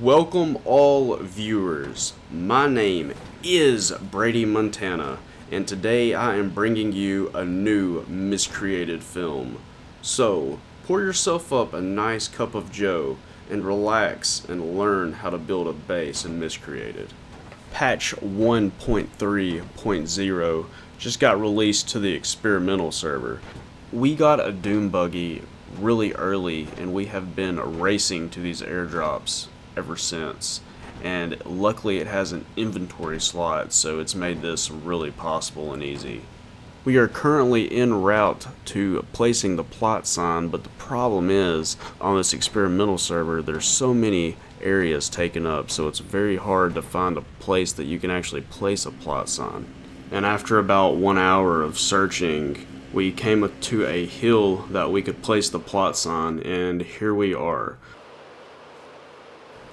Welcome all viewers. My name is Brady Montana, and today I am bringing you a new Miscreated film. So, pour yourself up a nice cup of joe and relax and learn how to build a base in Miscreated. Patch 1.3.0 just got released to the experimental server. We got a Doom buggy really early, and we have been racing to these airdrops ever since, and luckily it has an inventory slot, so it's made this really possible and easy. We are currently en route to placing the plot sign, but the problem is, on this experimental server, there's so many areas taken up, so it's very hard to find a place that you can actually place a plot sign. And after about 1 hour of searching, we came to a hill that we could place the plot sign, and here we are.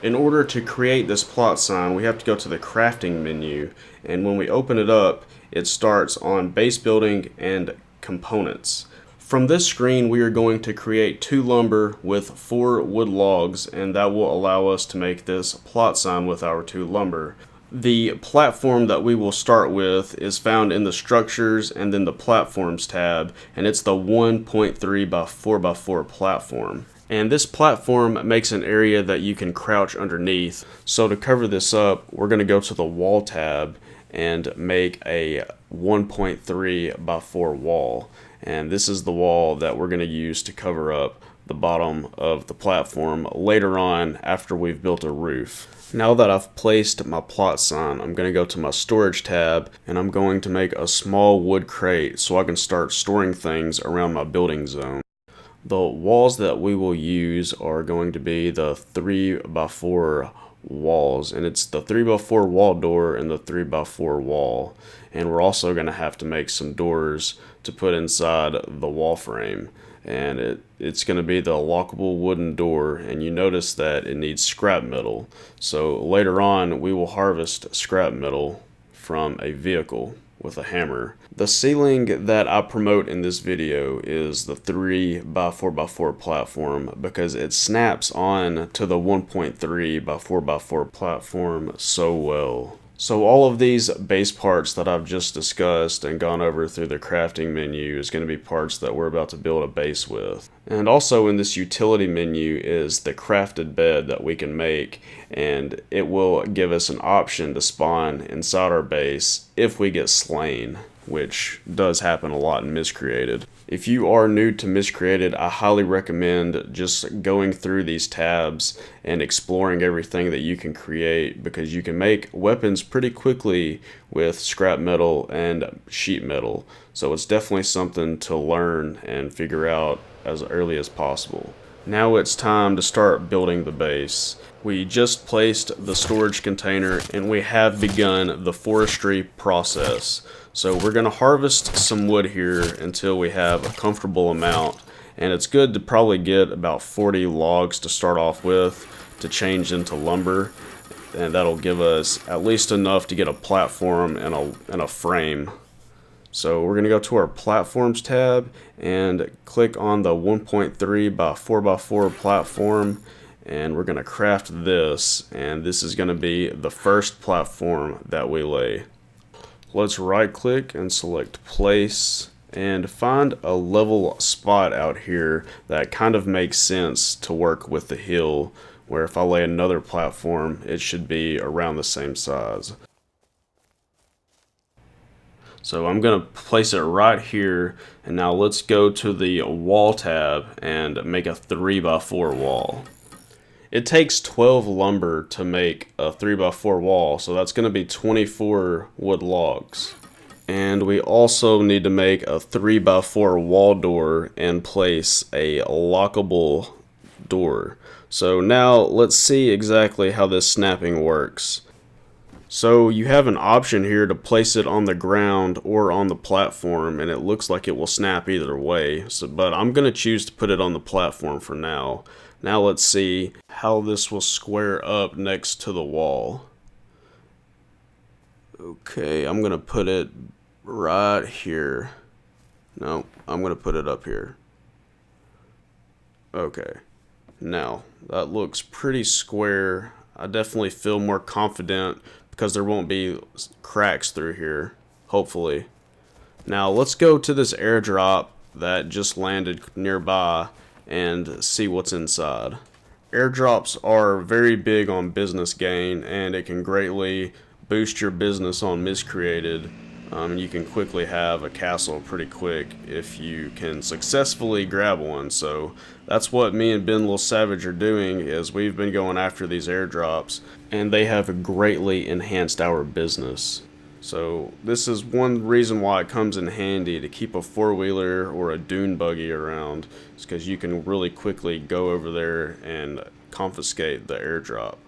In order to create this plot sign, we have to go to the crafting menu, and when we open it up, it starts on base building and components. From this screen, we are going to create 2 lumber with 4 wood logs, and that will allow us to make this plot sign with our 2 lumber. The platform that we will start with is found in the structures and then the platforms tab, and it's the 1.3 by 4 by 4 platform. And this platform makes an area that you can crouch underneath. So to cover this up, we're going to go to the wall tab and make a 1.3 by 4 wall. And this is the wall that we're going to use to cover up the bottom of the platform later on after we've built a roof. Now that I've placed my plot sign, I'm going to go to my storage tab, and I'm going to make a small wood crate so I can start storing things around my building zone. The walls that we will use are going to be the 3 by 4 walls, and it's the 3 by 4 wall door and the 3 by 4 wall. And we're also going to have to make some doors to put inside the wall frame, and it's going to be the lockable wooden door, and you notice that it needs scrap metal. So later on we will harvest scrap metal from a vehicle with a hammer. The ceiling that I promote in this video is the 3 by 4 by 4 platform because it snaps on to the 1.3 by 4 by 4 platform so well. So all of these base parts that I've just discussed and gone over through the crafting menu is going to be parts that we're about to build a base with. And also in this utility menu is the crafted bed that we can make, and it will give us an option to spawn inside our base if we get slain, which does happen a lot in Miscreated. If you are new to Miscreated, I highly recommend just going through these tabs and exploring everything that you can create, because you can make weapons pretty quickly with scrap metal and sheet metal. So it's definitely something to learn and figure out as early as possible. Now it's time to start building the base. We just placed the storage container and we have begun the forestry process. So we're going to harvest some wood here until we have a comfortable amount, and it's good to probably get about 40 logs to start off with to change into lumber, and that'll give us at least enough to get a platform and a frame. So we're going to go to our platforms tab and click on the 1.3 by 4 by 4 platform, and we're going to craft this, and this is going to be the first platform that we lay. Let's right click and select place and find a level spot out here that kind of makes sense to work with the hill, where if I lay another platform it should be around the same size. So I'm going to place it right here, and now let's go to the wall tab and make a 3 by 4 wall. It takes 12 lumber to make a 3 by 4 wall, so that's going to be 24 wood logs. And we also need to make a 3 by 4 wall door and place a lockable door. So now let's see exactly how this snapping works. So you have an option here to place it on the ground or on the platform, and it looks like it will snap either way. But I'm going to choose to put it on the platform for now. Now let's see how this will square up next to the wall. Okay, I'm going to put it right here. No, I'm going to put it up here. Okay, now that looks pretty square. I definitely feel more confident because there won't be cracks through here, hopefully. Now let's go to this airdrop that just landed nearby and see what's inside. Airdrops are very big on business gain, and it can greatly boost your business on Miscreated. You can quickly have a castle pretty quick if you can successfully grab one. So that's what me and Ben Lil Savage are doing, is we've been going after these airdrops, and they have greatly enhanced our business. So this is one reason why it comes in handy to keep a four-wheeler or a dune buggy around. It's because you can really quickly go over there and confiscate the airdrop.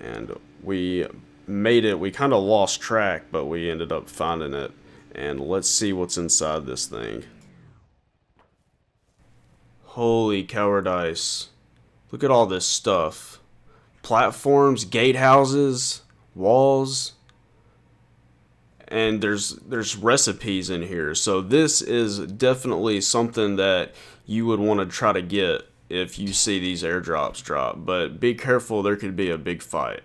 And we made it. We kind of lost track, but we ended up finding it. And let's see what's inside this thing. Holy cowardice. Look at all this stuff. Platforms, gatehouses, walls. And there's recipes in here. So this is definitely something that you would want to try to get if you see these airdrops drop. But be careful, there could be a big fight.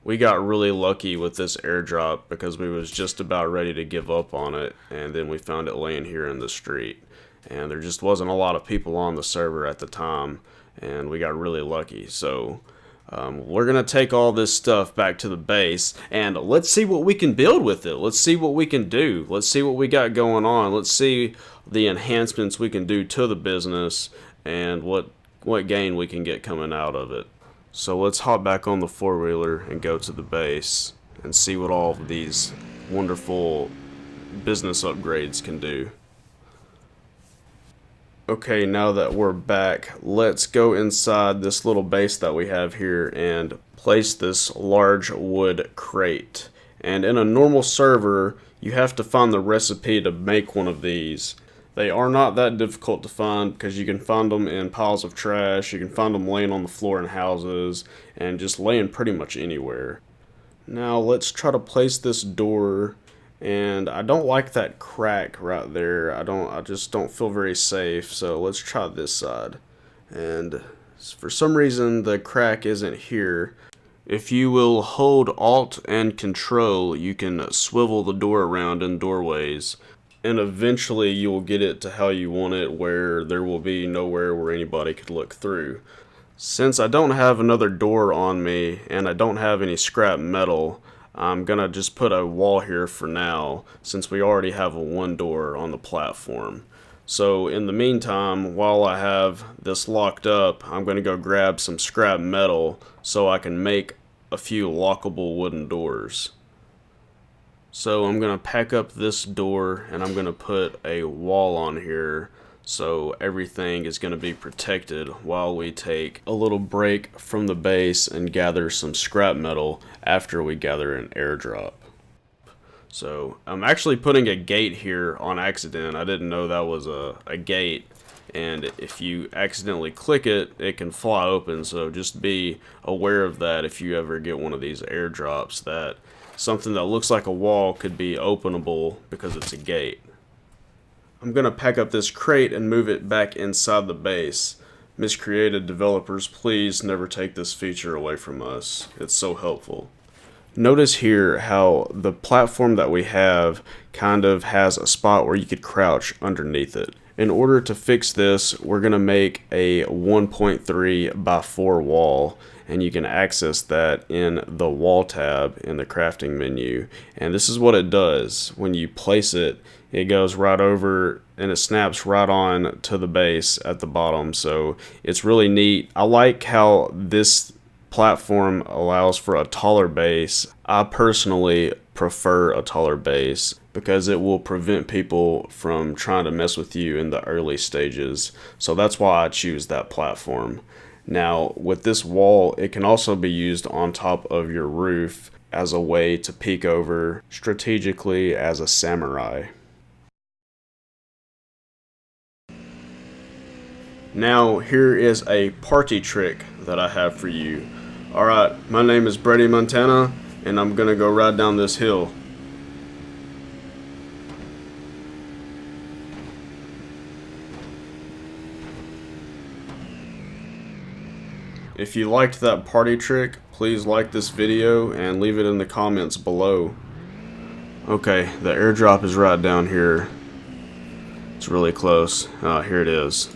We got really lucky with this airdrop because we was just about ready to give up on it, and then we found it laying here in the street. And there just wasn't a lot of people on the server at the time, and we got really lucky. So we're going to take all this stuff back to the base, and let's see what we can build with it. Let's see what we can do. Let's see what we got going on. Let's see the enhancements we can do to the business and what gain we can get coming out of it. So let's hop back on the four-wheeler and go to the base and see what all of these wonderful business upgrades can do. Okay, now that we're back, let's go inside this little base that we have here and place this large wood crate. And in a normal server, you have to find the recipe to make one of these. They are not that difficult to find because you can find them in piles of trash, you can find them laying on the floor in houses, and just laying pretty much anywhere. Now let's try to place this door, and I don't like that crack right there. I just don't feel very safe, so let's try this side. And for some reason the crack isn't here. If you will hold Alt and Control, you can swivel the door around in doorways. And eventually you will get it to how you want it, where there will be nowhere where anybody could look through. Since I don't have another door on me and I don't have any scrap metal, I'm gonna just put a wall here for now, since we already have a one door on the platform. So in the meantime, while I have this locked up, I'm gonna go grab some scrap metal so I can make a few lockable wooden doors. So I'm going to pack up this door and I'm going to put a wall on here so everything is going to be protected while we take a little break from the base and gather some scrap metal after we gather an airdrop. So I'm actually putting a gate here on accident. I didn't know that was a gate, and if you accidentally click it, it can fly open, so just be aware of that if you ever get one of these airdrops, that something that looks like a wall could be openable because it's a gate. I'm going to pack up this crate and move it back inside the base. Miscreated developers, please never take this feature away from us. It's so helpful. Notice here how the platform that we have kind of has a spot where you could crouch underneath it. In order to fix this, we're going to make a 1.3 by 4 wall, and you can access that in the wall tab in the crafting menu. And this is what it does. When you place it, it goes right over and it snaps right on to the base at the bottom. So it's really neat. I like how this platform allows for a taller base. I personally prefer a taller base because it will prevent people from trying to mess with you in the early stages. So that's why I choose that platform. Now with this wall, it can also be used on top of your roof as a way to peek over strategically as a samurai. Now here is a party trick that I have for you. Alright, my name is Brady Montana, and I'm gonna go ride down this hill. If you liked that party trick, please like this video and leave it in the comments below. Okay, the airdrop is right down here. It's really close. Here it is.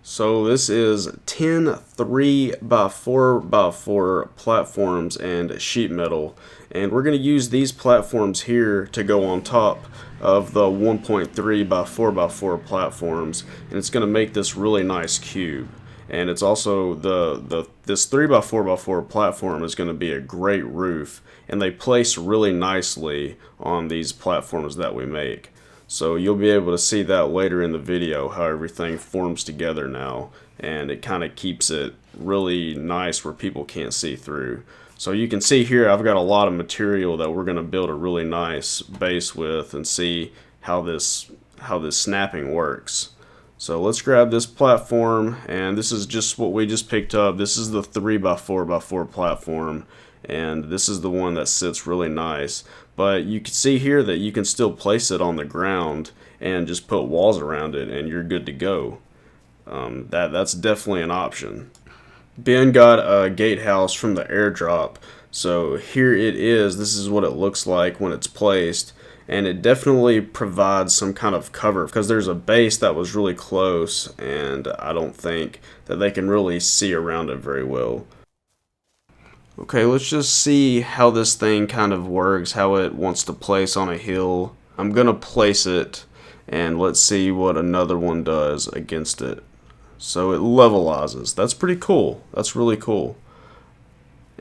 So this is 10 3x4x4 platforms and sheet metal, and we're going to use these platforms here to go on top of the 1.3x4x4 platforms, and it's going to make this really nice cube. And it's also this 3x4x4 platform is going to be a great roof, and they place really nicely on these platforms that we make. So you'll be able to see that later in the video, how everything forms together now, and it kind of keeps it really nice where people can't see through. So you can see here I've got a lot of material that we're going to build a really nice base with and see how this snapping works. So let's grab this platform, and this is just what we just picked up. This is the 3x4x4 platform, and this is the one that sits really nice. But you can see here that you can still place it on the ground and just put walls around it and you're good to go. That's definitely an option. Ben got a gatehouse from the airdrop, so here it is. This is what it looks like when it's placed, and it definitely provides some kind of cover because there's a base that was really close, and I don't think that they can really see around it very well. Okay, let's just see how this thing kind of works, how it wants to place on a hill. I'm gonna place it, and let's see what another one does against it. So it levelizes. That's pretty cool. That's really cool.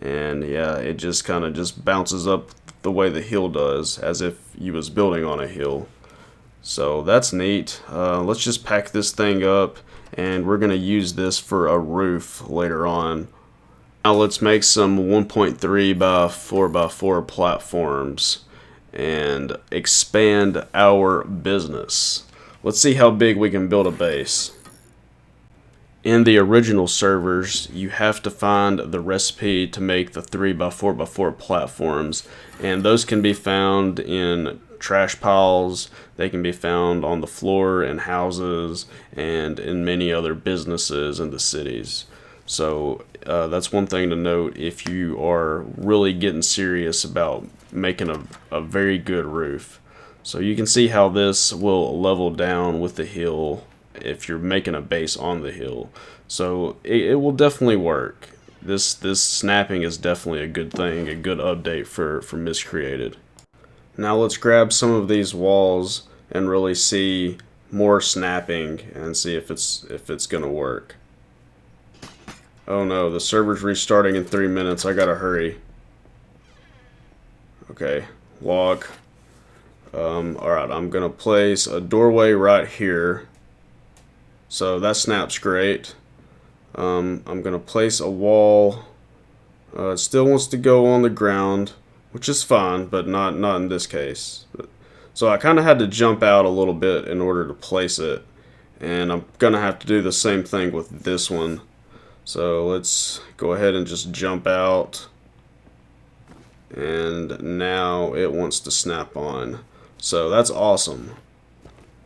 And yeah, it just kind of just bounces up the way the hill does, as if you was building on a hill. So that's neat. Let's just pack this thing up, and we're gonna use this for a roof later on. Now let's make some 1.3x4x4 platforms and expand our business. Let's see how big we can build a base. In the original servers, you have to find the recipe to make the 3x4x4 platforms, and those can be found in trash piles. They can be found on the floor in houses and in many other businesses in the cities. So that's one thing to note if you are really getting serious about making a very good roof. So you can see how this will level down with the hill if you're making a base on the hill. So it will definitely work. This snapping is definitely a good thing, a good update for Miscreated. Now let's grab some of these walls and really see more snapping and see if it's gonna work. Oh no, the server's restarting in 3 minutes. I gotta hurry. Okay, log. Alright, I'm gonna place a doorway right here. So that snaps great. I'm gonna place a wall. It still wants to go on the ground, which is fine, but not in this case. So I kind of had to jump out a little bit in order to place it, and I'm gonna have to do the same thing with this one. So let's go ahead and just jump out, and now it wants to snap on. So that's awesome.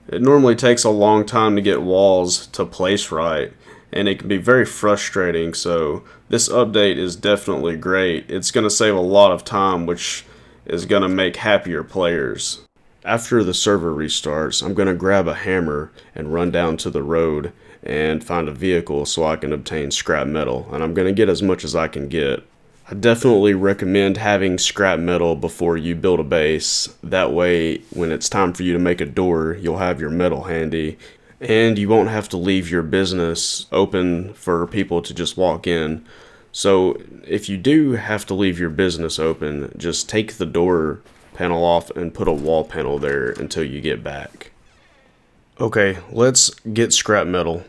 It normally takes a long time to get walls to place right, and it can be very frustrating, so this update is definitely great. It's going to save a lot of time, which is going to make happier players. After the server restarts, I'm going to grab a hammer and run down to the road and find a vehicle so I can obtain scrap metal, and I'm going to get as much as I can get. I definitely recommend having scrap metal before you build a base. That way, when it's time for you to make a door, you'll have your metal handy, and you won't have to leave your business open for people to just walk in. So if you do have to leave your business open, just take the door panel off and put a wall panel there until you get back. Okay, let's get scrap metal.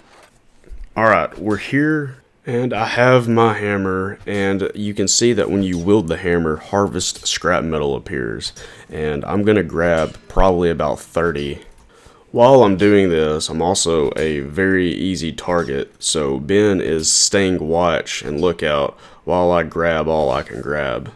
Alright, we're here, and I have my hammer, and you can see that when you wield the hammer, harvest scrap metal appears, and I'm gonna grab probably about 30. While I'm doing this, I'm also a very easy target, so Ben is staying watch and lookout while I grab all I can grab.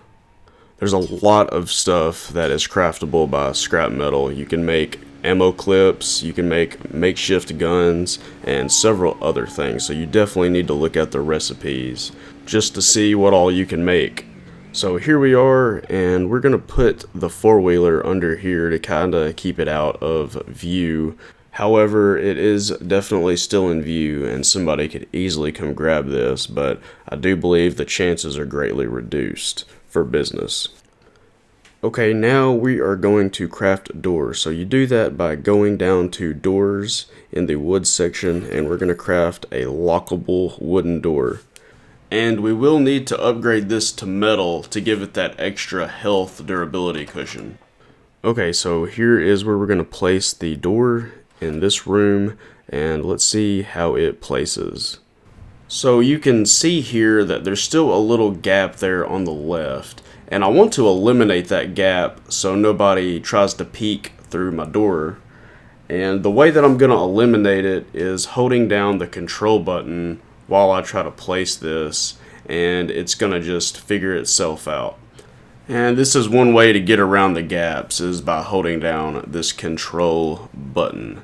There's a lot of stuff that is craftable by scrap metal. You can make ammo clips, you can make makeshift guns, and several other things. So you definitely need to look at the recipes just to see what all you can make. So here we are, and we're going to put the four-wheeler under here to kind of keep it out of view. However, it is definitely still in view, and somebody could easily come grab this, but I do believe the chances are greatly reduced for business. Okay, now we are going to craft doors. So you do that by going down to doors in the wood section, and we're going to craft a lockable wooden door. And we will need to upgrade this to metal to give it that extra health durability cushion. Okay, so here is where we're going to place the door in this room, and let's see how it places. So you can see here that there's still a little gap there on the left, and I want to eliminate that gap so nobody tries to peek through my door. And the way that I'm going to eliminate it is holding down the control button while I try to place this, and it's going to just figure itself out. And this is one way to get around the gaps, is by holding down this control button.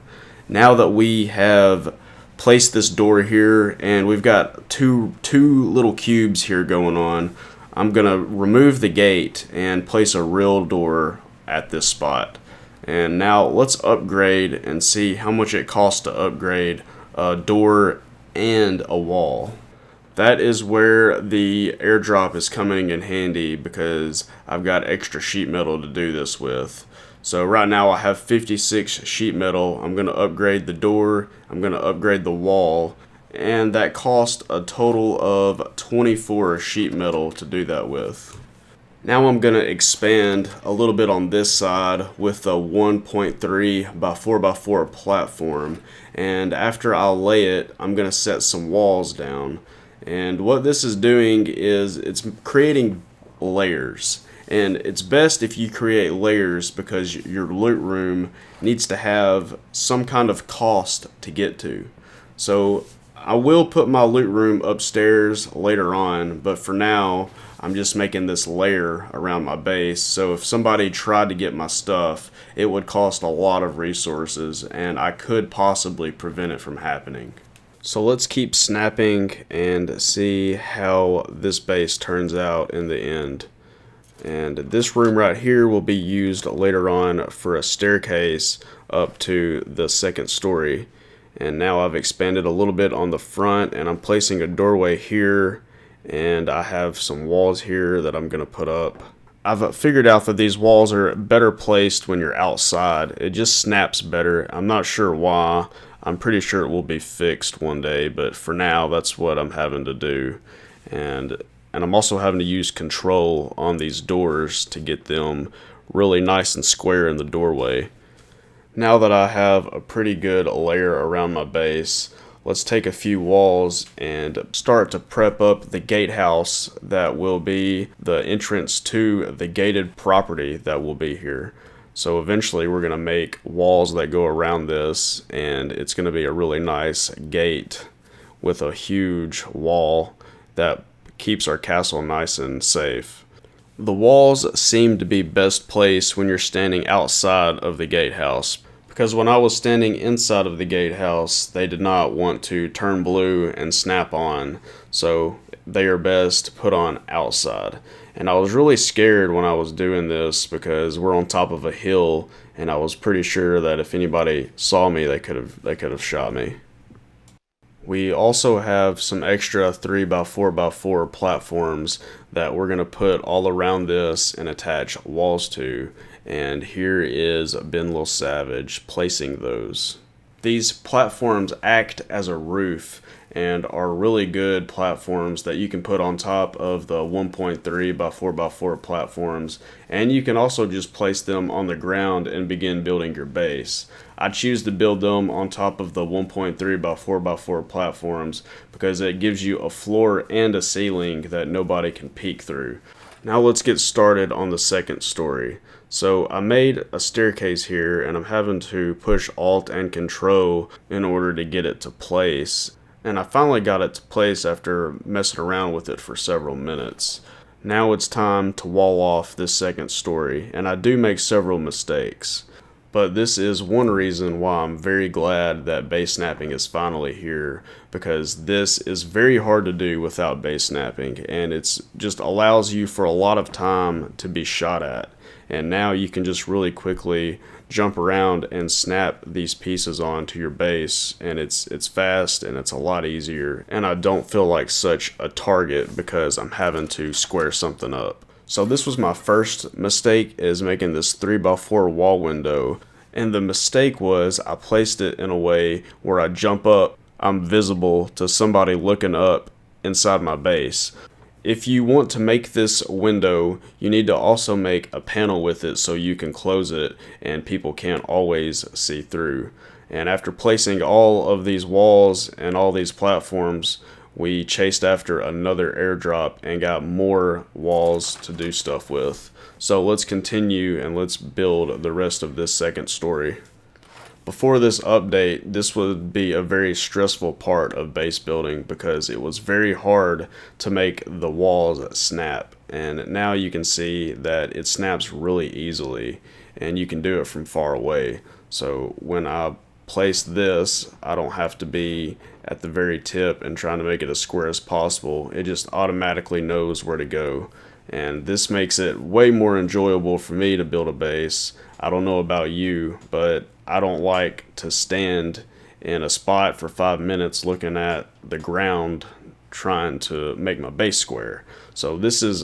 Now that we have placed this door here and we've got two little cubes here going on, I'm going to remove the gate and place a real door at this spot. And now let's upgrade and see how much it costs to upgrade a door and a wall. That is where the airdrop is coming in handy, because I've got extra sheet metal to do this with. So right now I have 56 sheet metal. I'm going to upgrade the door, I'm going to upgrade the wall, and that cost a total of 24 sheet metal to do that with. Now I'm going to expand a little bit on this side with a 1.3 by 4 by 4 platform, and after I lay it, I'm going to set some walls down. And what this is doing is it's creating layers, and it's best if you create layers because your loot room needs to have some kind of cost to get to. So I will put my loot room upstairs later on, but for now I'm just making this layer around my base, so if somebody tried to get my stuff, it would cost a lot of resources, and I could possibly prevent it from happening. So let's keep snapping and see how this base turns out in the end. And this room right here will be used later on for a staircase up to the second story. And now I've expanded a little bit on the front, and I'm placing a doorway here, and I have some walls here that I'm going to put up. I've figured out that these walls are better placed when you're outside. It just snaps better. I'm not sure why. I'm pretty sure it will be fixed one day, but for now that's what I'm having to do. And I'm also having to use control on these doors to get them really nice and square in the doorway. Now that I have a pretty good layer around my base, let's take a few walls and start to prep up the gatehouse that will be the entrance to the gated property that will be here. So eventually we're going to make walls that go around this, and it's going to be a really nice gate with a huge wall that keeps our castle nice and safe. The walls seem to be best placed when you're standing outside of the gatehouse, because when I was standing inside of the gatehouse, they did not want to turn blue and snap on, so they are best put on outside. And I was really scared when I was doing this because we're on top of a hill, and I was pretty sure that if anybody saw me, they could have shot me. We also have some extra 3 by 4 by 4 platforms that we're going to put all around this and attach walls to. And here is Ben Lil Savage placing those. These platforms act as a roof and are really good platforms that you can put on top of the 1.3 by 4 by 4 platforms, and you can also just place them on the ground and begin building your base. I choose to build them on top of the 1.3 by 4 by 4 platforms because it gives you a floor and a ceiling that nobody can peek through. Now let's get started on the second story. So I made a staircase here, and I'm having to push Alt and Control in order to get it to place. And I finally got it to place after messing around with it for several minutes. Now it's time to wall off this second story, and I do make several mistakes. But this is one reason why I'm very glad that base snapping is finally here, because this is very hard to do without base snapping, and it's just allows you for a lot of time to be shot at. And now you can just really quickly jump around and snap these pieces onto your base, and it's fast and it's a lot easier, and I don't feel like such a target because I'm having to square something up. So this was my first mistake, is making this 3x4 wall window. And the mistake was I placed it in a way where I jump up, I'm visible to somebody looking up inside my base. If you want to make this window, you need to also make a panel with it so you can close it and people can't always see through. And after placing all of these walls and all these platforms, we chased after another airdrop and got more walls to do stuff with. So let's continue and let's build the rest of this second story. Before this update, this would be a very stressful part of base building because it was very hard to make the walls snap. And now you can see that it snaps really easily and you can do it from far away. So when I place this, I don't have to be at the very tip and trying to make it as square as possible. It just automatically knows where to go, and this makes it way more enjoyable for me to build a base. I don't know about you, but I don't like to stand in a spot for 5 minutes looking at the ground trying to make my base square. So this is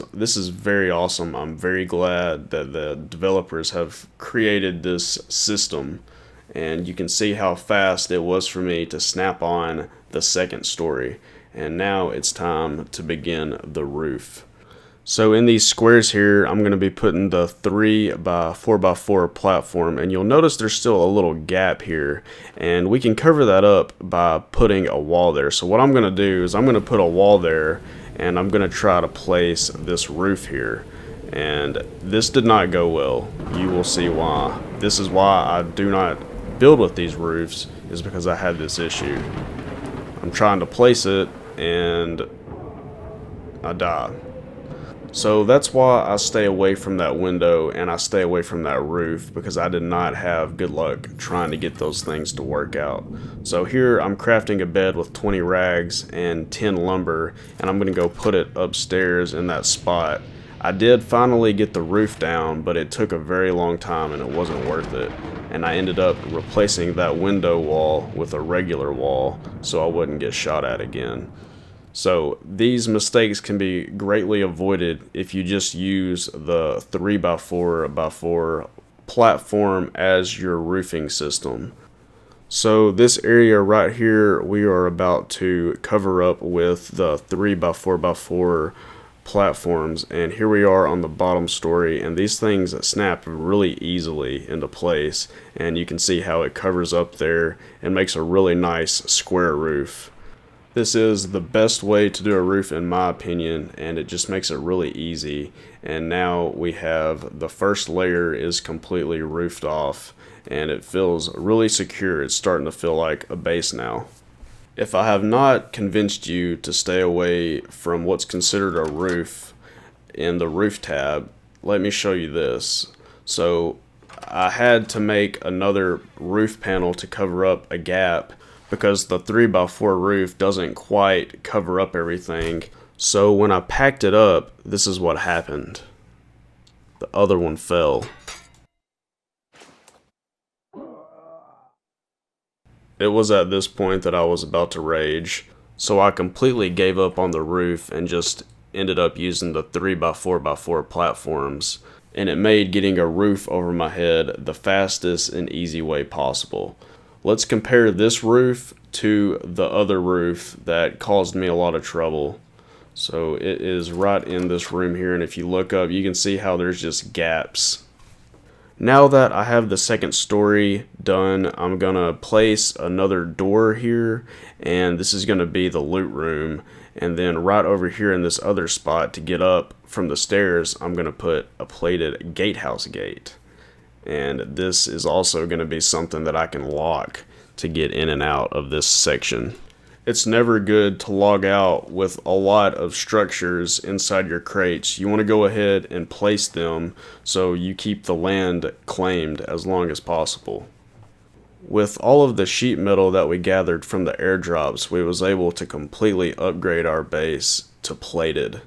very awesome. I'm very glad that the developers have created this system, and you can see how fast it was for me to snap on the second story. And now it's time to begin the roof. So in these squares here, I'm going to be putting the 3x4x4 platform, and you'll notice there's still a little gap here, and we can cover that up by putting a wall there. So what I'm going to do is I'm going to put a wall there, and I'm going to try to place this roof here. And this did not go well. You will see why. This is why I do not build with these roofs, is because I had this issue. I'm trying to place it and I die. So that's why I stay away from that window and I stay away from that roof, because I did not have good luck trying to get those things to work out. So here I'm crafting a bed with 20 rags and 10 lumber, and I'm going to go put it upstairs in that spot. I did finally get the roof down, but it took a very long time and it wasn't worth it. And I ended up replacing that window wall with a regular wall so I wouldn't get shot at again. So these mistakes can be greatly avoided if you just use the 3x4x4 platform as your roofing system. So this area right here we are about to cover up with the 3x4x4 platforms, and here we are on the bottom story, and these things snap really easily into place, and you can see how it covers up there and makes a really nice square roof. This is the best way to do a roof in my opinion, and it just makes it really easy. And now we have the first layer is completely roofed off, and it feels really secure. It's starting to feel like a base now. If I have not convinced you to stay away from what's considered a roof in the roof tab, let me show you this. So I had to make another roof panel to cover up a gap because the 3x4 roof doesn't quite cover up everything. So when I packed it up, this is what happened. The other one fell. It was at this point that I was about to rage, so I completely gave up on the roof and just ended up using the 3x4x4 platforms, and it made getting a roof over my head the fastest and easy way possible. Let's compare this roof to the other roof that caused me a lot of trouble. So it is right in this room here, and if you look up you can see how there's just gaps. Now that I have the second story done, I'm gonna place another door here, and this is gonna be the loot room. And then right over here in this other spot to get up from the stairs, I'm gonna put a plated gatehouse gate. And this is also gonna be something that I can lock to get in and out of this section. It's never good to log out with a lot of structures inside your crates. You want to go ahead and place them so you keep the land claimed as long as possible. With all of the sheet metal that we gathered from the airdrops, we was able to completely upgrade our base to plated.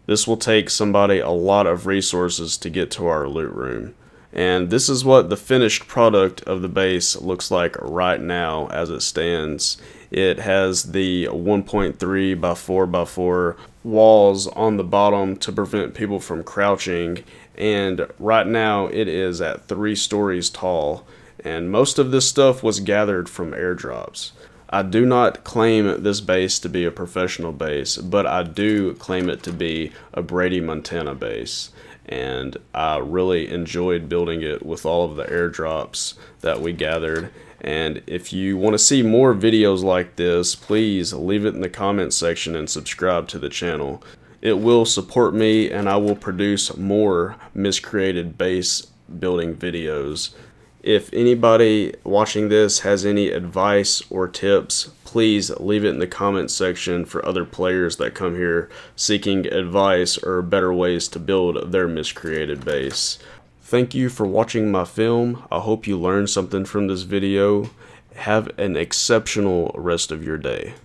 This will take somebody a lot of resources to get to our loot room. And this is what the finished product of the base looks like right now as it stands. It has the 1.3 by 4 by 4 walls on the bottom to prevent people from crouching, and right now it is at 3 stories tall, and most of this stuff was gathered from airdrops. I do not claim this base to be a professional base, but I do claim it to be a Brady, Montana base. And I really enjoyed building it with all of the airdrops that we gathered. And if you want to see more videos like this, please leave it in the comment section and subscribe to the channel. It will support me, and I will produce more Miscreated base building videos. If anybody watching this has any advice or tips, please leave it in the comment section for other players that come here seeking advice or better ways to build their Miscreated base. Thank you for watching my film. I hope you learned something from this video. Have an exceptional rest of your day.